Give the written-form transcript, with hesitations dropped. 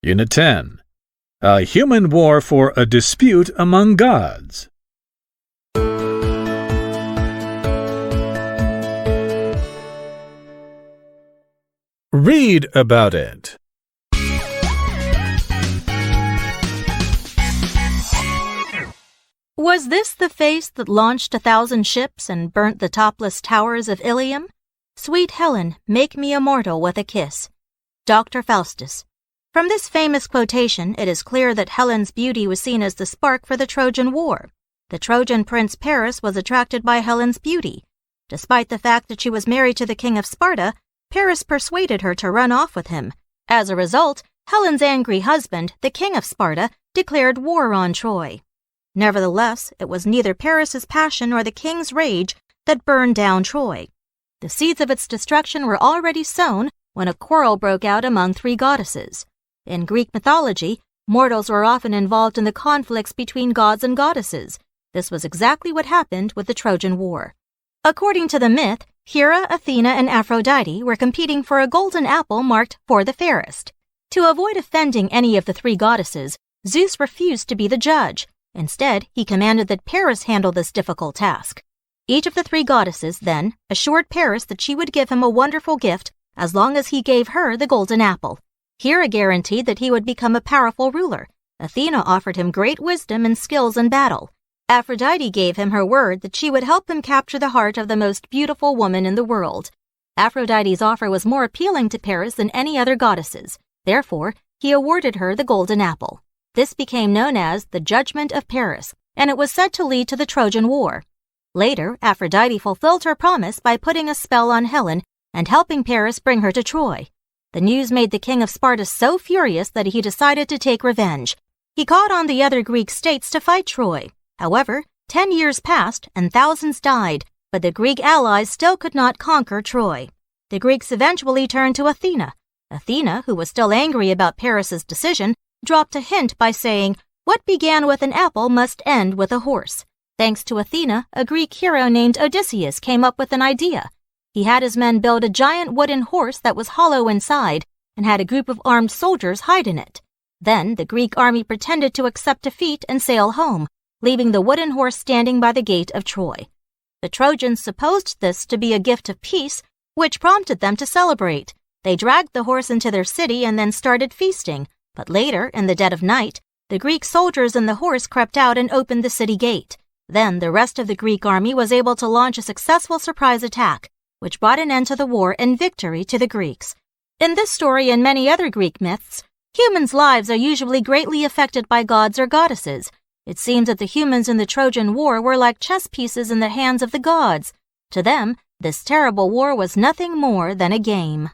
Unit 10. A human war for a dispute among gods. Read about it. Was this the face that launched 1,000 ships and burnt the topless towers of Ilium? Sweet Helen, make me immortal with a kiss. Dr. Faustus. From this famous quotation, it is clear that Helen's beauty was seen as the spark for the Trojan War. The Trojan prince Paris was attracted by Helen's beauty. Despite the fact that she was married to the king of Sparta, Paris persuaded her to run off with him. As a result, Helen's angry husband, the king of Sparta, declared war on Troy. Nevertheless, it was neither Paris's passion nor the king's rage that burned down Troy. The seeds of its destruction were already sown when a quarrel broke out among 3 goddesses. In Greek mythology, mortals were often involved in the conflicts between gods and goddesses. This was exactly what happened with the Trojan War. According to the myth, Hera, Athena, and Aphrodite were competing for a golden apple marked for the fairest. To avoid offending any of the 3 goddesses, Zeus refused to be the judge. Instead, he commanded that Paris handle this difficult task. Each of the 3 goddesses then assured Paris that she would give him a wonderful gift as long as he gave her the golden apple. Hera guaranteed that he would become a powerful ruler. Athena offered him great wisdom and skills in battle. Aphrodite gave him her word that she would help him capture the heart of the most beautiful woman in the world. Aphrodite's offer was more appealing to Paris than any other goddesses. Therefore, he awarded her the golden apple. This became known as the Judgment of Paris, and it was said to lead to the Trojan War. Later, Aphrodite fulfilled her promise by putting a spell on Helen and helping Paris bring her to Troy. The news made the king of Sparta so furious that he decided to take revenge. He called on the other Greek states to fight Troy. However, 10 years passed and thousands died, but the Greek allies still could not conquer Troy. The Greeks eventually turned to Athena. Athena, who was still angry about Paris's decision, dropped a hint by saying, "What began with an apple must end with a horse." Thanks to Athena, a Greek hero named Odysseus came up with an idea. He had his men build a giant wooden horse that was hollow inside and had a group of armed soldiers hide in it. Then the Greek army pretended to accept defeat and sail home, leaving the wooden horse standing by the gate of Troy. The Trojans supposed this to be a gift of peace, which prompted them to celebrate. They dragged the horse into their city and then started feasting. But later, in the dead of night, the Greek soldiers and the horse crept out and opened the city gate. Then the rest of the Greek army was able to launch a successful surprise attack, which brought an end to the war and victory to the Greeks. In this story and many other Greek myths, humans' lives are usually greatly affected by gods or goddesses. It seems that the humans in the Trojan War were like chess pieces in the hands of the gods. To them, this terrible war was nothing more than a game.